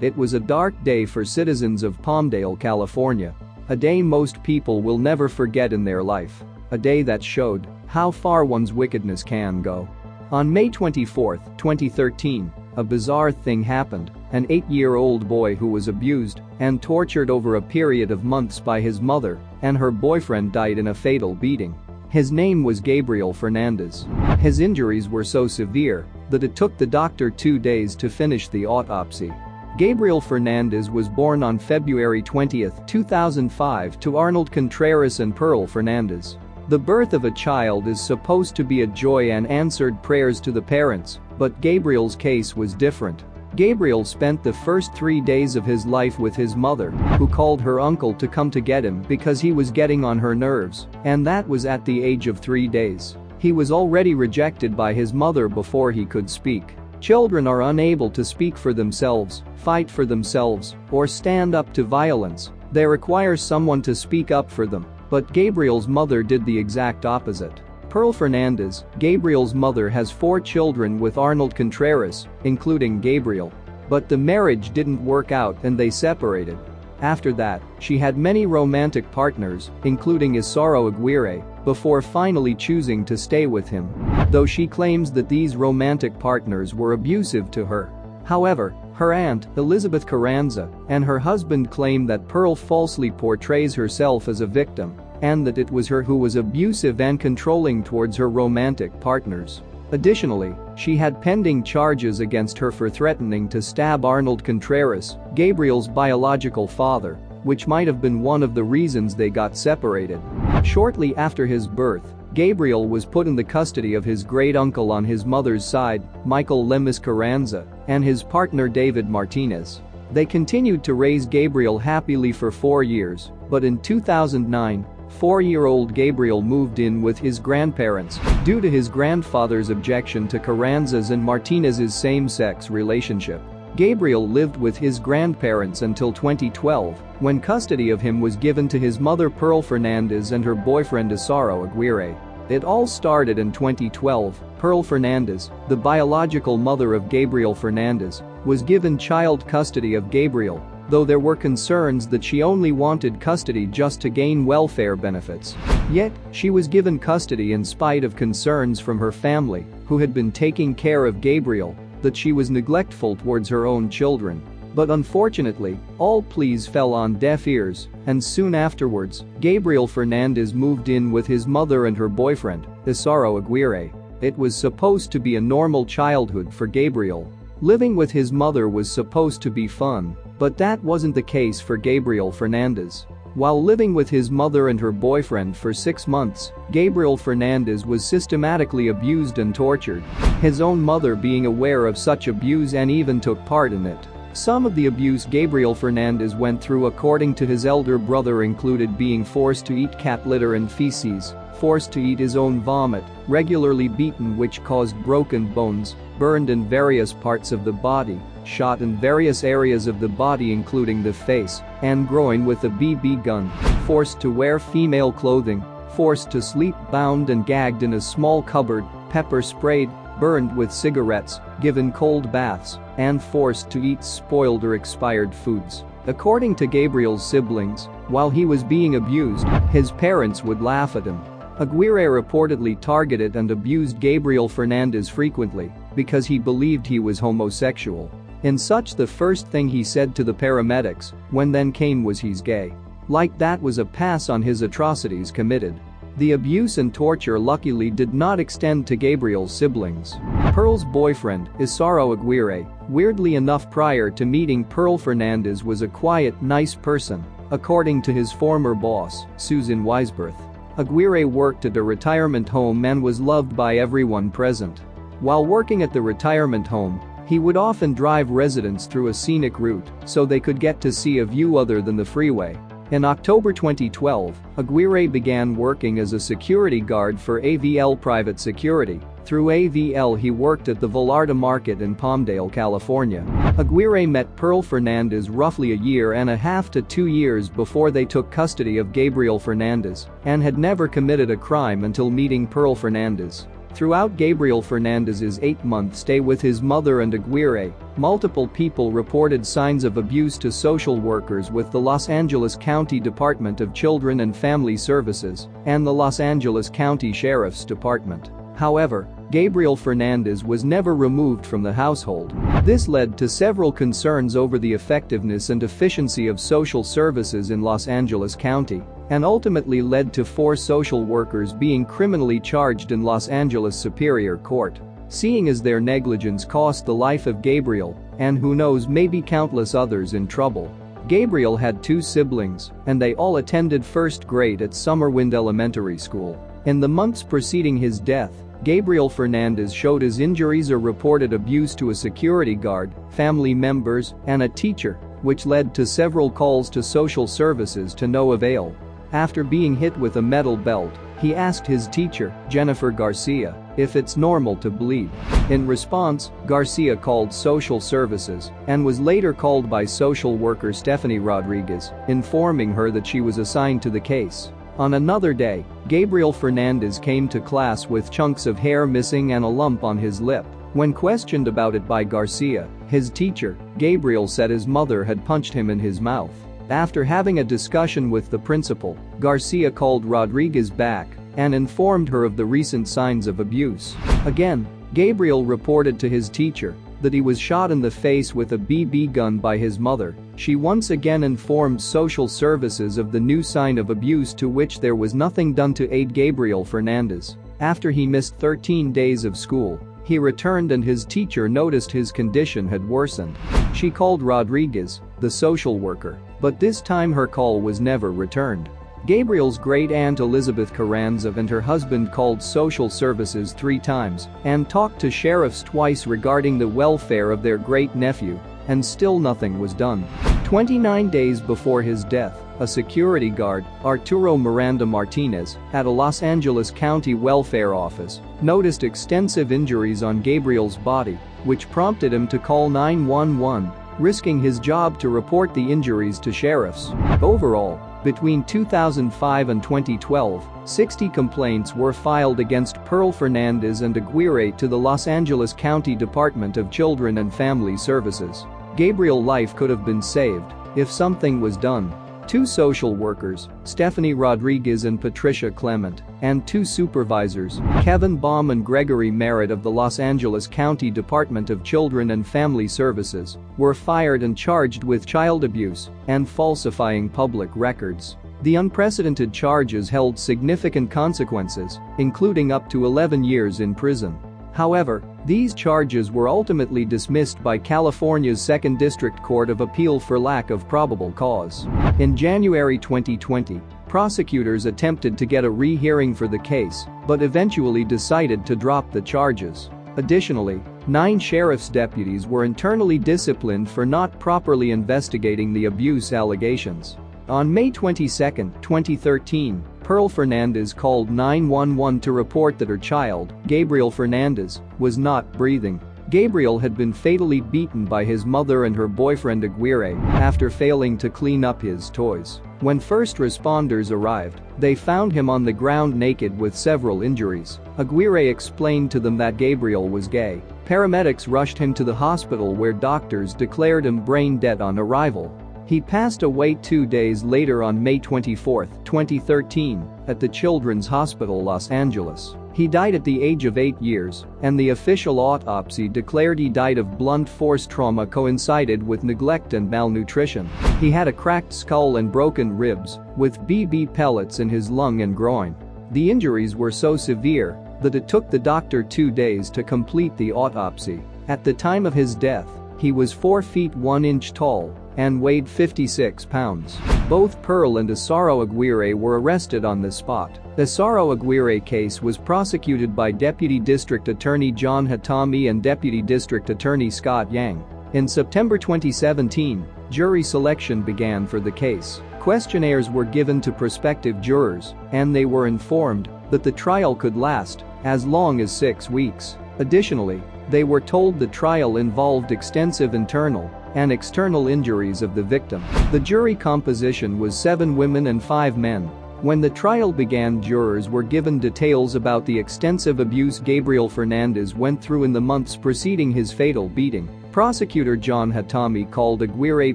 It was a dark day for citizens of Palmdale, California. A day most people will never forget in their life. A day that showed how far one's wickedness can go. On May 24, 2013, a bizarre thing happened. An 8-year-old boy who was abused and tortured over a period of months by his mother and her boyfriend died in a fatal beating. His name was Gabriel Fernandez. His injuries were so severe that it took the doctor 2 days to finish the autopsy. Gabriel Fernandez was born on February 20, 2005 to Arnold Contreras and Pearl Fernandez. The birth of a child is supposed to be a joy and answered prayers to the parents, but Gabriel's case was different. Gabriel spent the first 3 days of his life with his mother, who called her uncle to come to get him because he was getting on her nerves, and that was at the age of 3 days. He was already rejected by his mother before he could speak. Children are unable to speak for themselves, fight for themselves, or stand up to violence. They require someone to speak up for them, but Gabriel's mother did the exact opposite. Pearl Fernandez, Gabriel's mother, has 4 children with Arnold Contreras, including Gabriel. But the marriage didn't work out and they separated. After that, she had many romantic partners, including Isaro Aguirre, before finally choosing to stay with him. Though she claims that these romantic partners were abusive to her. However, her aunt, Elizabeth Carranza, and her husband claim that Pearl falsely portrays herself as a victim and that it was her who was abusive and controlling towards her romantic partners. Additionally, she had pending charges against her for threatening to stab Arnold Contreras, Gabriel's biological father, which might have been one of the reasons they got separated. Shortly after his birth, Gabriel was put in the custody of his great-uncle on his mother's side, Michael Lemus Carranza, and his partner David Martinez. They continued to raise Gabriel happily for 4 years, but in 2009, 4-year-old Gabriel moved in with his grandparents due to his grandfather's objection to Carranza's and Martinez's same-sex relationship. Gabriel lived with his grandparents until 2012, when custody of him was given to his mother Pearl Fernandez and her boyfriend Isaro Aguirre. It all started in 2012. Pearl Fernandez, the biological mother of Gabriel Fernandez, was given child custody of Gabriel, though there were concerns that she only wanted custody just to gain welfare benefits. Yet, she was given custody in spite of concerns from her family, who had been taking care of Gabriel, that she was neglectful towards her own children. But unfortunately, all pleas fell on deaf ears, and soon afterwards, Gabriel Fernandez moved in with his mother and her boyfriend, Isaro Aguirre. It was supposed to be a normal childhood for Gabriel. Living with his mother was supposed to be fun, but that wasn't the case for Gabriel Fernandez. While living with his mother and her boyfriend for 6 months, Gabriel Fernandez was systematically abused and tortured, his own mother being aware of such abuse and even took part in it. Some of the abuse Gabriel Fernandez went through, according to his elder brother, included being forced to eat cat litter and feces, forced to eat his own vomit, regularly beaten which caused broken bones, burned in various parts of the body, shot in various areas of the body including the face and groin with a BB gun, forced to wear female clothing, forced to sleep bound and gagged in a small cupboard, pepper sprayed, burned with cigarettes, given cold baths, and forced to eat spoiled or expired foods. According to Gabriel's siblings, while he was being abused, his parents would laugh at him. Aguirre reportedly targeted and abused Gabriel Fernandez frequently because he believed he was homosexual. In such, the first thing he said to the paramedics when then came was he's gay. Like that was a pass on his atrocities committed. The abuse and torture luckily did not extend to Gabriel's siblings. Pearl's boyfriend, Isaro Aguirre, weirdly enough prior to meeting Pearl Fernandez, was a quiet, nice person, according to his former boss, Susan Weisberth. Aguirre worked at a retirement home and was loved by everyone present. While working at the retirement home, he would often drive residents through a scenic route so they could get to see a view other than the freeway. In October 2012, Aguirre began working as a security guard for AVL Private Security. Through AVL, he worked at the Vallarta Market in Palmdale, California. Aguirre met Pearl Fernandez roughly a year and a half to 2 years before they took custody of Gabriel Fernandez and had never committed a crime until meeting Pearl Fernandez. Throughout Gabriel Fernandez's 8-month stay with his mother and Aguirre, multiple people reported signs of abuse to social workers with the Los Angeles County Department of Children and Family Services and the Los Angeles County Sheriff's Department. However, Gabriel Fernandez was never removed from the household. This led to several concerns over the effectiveness and efficiency of social services in Los Angeles County, and ultimately led to 4 social workers being criminally charged in Los Angeles Superior Court. Seeing as their negligence cost the life of Gabriel, and who knows, maybe countless others in trouble. Gabriel had 2 siblings, and they all attended first grade at Summerwind Elementary School. In the months preceding his death, Gabriel Fernandez showed his injuries or reported abuse to a security guard, family members, and a teacher, which led to several calls to social services to no avail. After being hit with a metal belt, he asked his teacher, Jennifer Garcia, if it's normal to bleed. In response, Garcia called social services and was later called by social worker Stephanie Rodriguez, informing her that she was assigned to the case. On another day, Gabriel Fernandez came to class with chunks of hair missing and a lump on his lip. When questioned about it by Garcia, his teacher, Gabriel said his mother had punched him in his mouth. After having a discussion with the principal, Garcia called Rodriguez back and informed her of the recent signs of abuse. Again, Gabriel reported to his teacher that he was shot in the face with a BB gun by his mother. She once again informed social services of the new sign of abuse, to which there was nothing done to aid Gabriel Fernandez. After he missed 13 days of school, he returned and his teacher noticed his condition had worsened. She called Rodriguez, the social worker, but this time her call was never returned. Gabriel's great-aunt Elizabeth Carranza and her husband called social services 3 times and talked to sheriffs twice regarding the welfare of their great-nephew, and still nothing was done. 29 days before his death, a security guard, Arturo Miranda Martinez, at a Los Angeles County welfare office, noticed extensive injuries on Gabriel's body, which prompted him to call 911, risking his job to report the injuries to sheriffs. Overall, between 2005 and 2012, 60 complaints were filed against Pearl Fernandez and Aguirre to the Los Angeles County Department of Children and Family Services. Gabriel's life could have been saved if something was done. 2 social workers, Stephanie Rodriguez and Patricia Clement, and 2 supervisors, Kevin Baum and Gregory Merritt of the Los Angeles County Department of Children and Family Services, were fired and charged with child abuse and falsifying public records. The unprecedented charges held significant consequences, including up to 11 years in prison. However, these charges were ultimately dismissed by California's 2nd District Court of Appeal for lack of probable cause. In January 2020, prosecutors attempted to get a rehearing for the case, but eventually decided to drop the charges. Additionally, 9 sheriff's deputies were internally disciplined for not properly investigating the abuse allegations. On May 22, 2013, Pearl Fernandez called 911 to report that her child, Gabriel Fernandez, was not breathing. Gabriel had been fatally beaten by his mother and her boyfriend Aguirre after failing to clean up his toys. When first responders arrived, they found him on the ground naked with several injuries. Aguirre explained to them that Gabriel was gay. Paramedics rushed him to the hospital where doctors declared him brain dead on arrival. He passed away 2 days later on May 24, 2013, at the Children's Hospital Los Angeles. He died at the age of 8 years, and the official autopsy declared he died of blunt force trauma coincided with neglect and malnutrition. He had a cracked skull and broken ribs, with BB pellets in his lung and groin. The injuries were so severe that it took the doctor 2 days to complete the autopsy. At the time of his death, he was 4 feet 1 inch tall and weighed 56 pounds. Both Pearl and Isaro Aguirre were arrested on the spot. The Isaro Aguirre case was prosecuted by Deputy District Attorney John Hatami and Deputy District Attorney Scott Yang. In September 2017, jury selection began for the case. Questionnaires were given to prospective jurors, and they were informed that the trial could last as long as 6 weeks. Additionally, they were told the trial involved extensive internal and external injuries of the victim. The jury composition was 7 women and 5 men. When the trial began, jurors were given details about the extensive abuse Gabriel Fernandez went through in the months preceding his fatal beating. Prosecutor John Hatami called Aguirre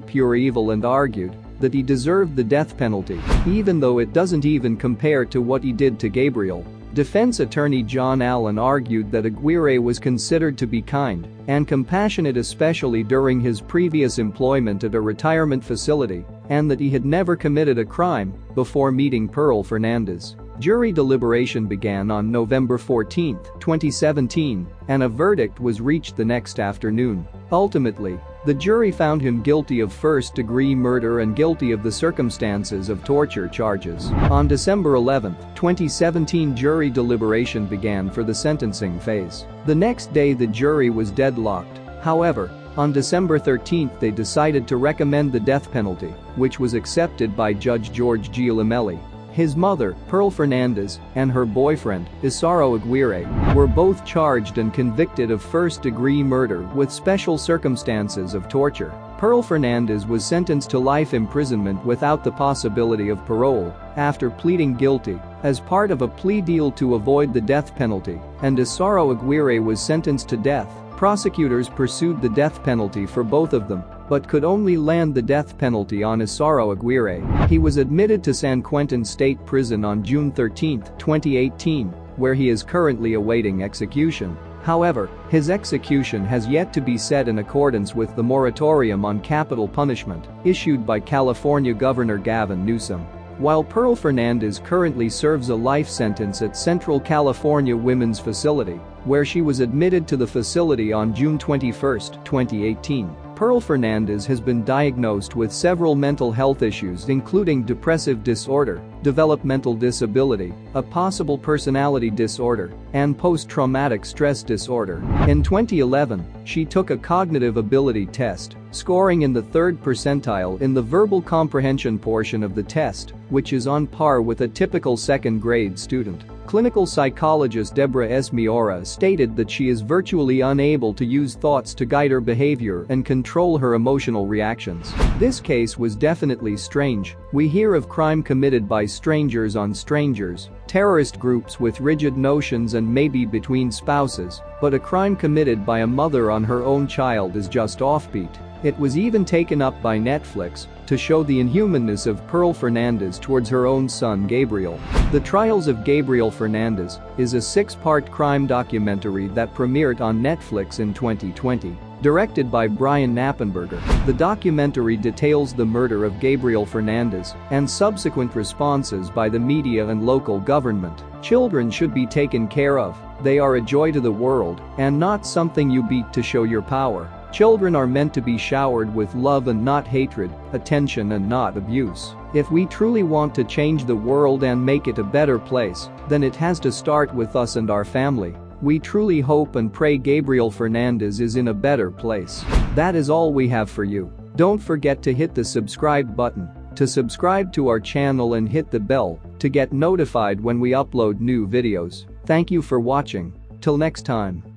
pure evil and argued that he deserved the death penalty, even though it doesn't even compare to what he did to Gabriel. Defense attorney John Allen argued that Aguirre was considered to be kind and compassionate, especially during his previous employment at a retirement facility, and that he had never committed a crime before meeting Pearl Fernandez. Jury deliberation began on November 14, 2017, and a verdict was reached the next afternoon. Ultimately, the jury found him guilty of first-degree murder and guilty of the circumstances of torture charges. On December 11, 2017, jury deliberation began for the sentencing phase. The next day the jury was deadlocked. However, on December 13 they decided to recommend the death penalty, which was accepted by Judge George G. Lamelli. His mother, Pearl Fernandez, and her boyfriend, Isaro Aguirre, were both charged and convicted of first-degree murder with special circumstances of torture. Pearl Fernandez was sentenced to life imprisonment without the possibility of parole after pleading guilty as part of a plea deal to avoid the death penalty, and Isaro Aguirre was sentenced to death. Prosecutors pursued the death penalty for both of them, but could only land the death penalty on Isaro Aguirre. He was admitted to San Quentin State Prison on June 13, 2018, where he is currently awaiting execution. However, his execution has yet to be set in accordance with the moratorium on capital punishment issued by California Governor Gavin Newsom. While Pearl Fernandez currently serves a life sentence at Central California Women's Facility, where she was admitted to the facility on June 21, 2018. Pearl Fernandez has been diagnosed with several mental health issues, including depressive disorder, developmental disability, a possible personality disorder, and post-traumatic stress disorder. In 2011, she took a cognitive ability test, scoring in the 3rd percentile in the verbal comprehension portion of the test, which is on par with a typical second-grade student. Clinical psychologist Deborah S. Miura stated that she is virtually unable to use thoughts to guide her behavior and control her emotional reactions. This case was definitely strange. We hear of crime committed by strangers on strangers, terrorist groups with rigid notions, and maybe between spouses, but a crime committed by a mother on her own child is just offbeat. It was even taken up by Netflix to show the inhumanness of Pearl Fernandez towards her own son Gabriel. The Trials of Gabriel Fernandez is a 6-part crime documentary that premiered on Netflix in 2020. Directed by Brian Knappenberger, the documentary details the murder of Gabriel Fernandez and subsequent responses by the media and local government. Children should be taken care of. They are a joy to the world and not something you beat to show your power. Children are meant to be showered with love and not hatred, attention and not abuse. If we truly want to change the world and make it a better place, then it has to start with us and our family. We truly hope and pray Gabriel Fernandez is in a better place. That is all we have for you. Don't forget to hit the subscribe button to subscribe to our channel and hit the bell to get notified when we upload new videos. Thank you for watching. Till next time.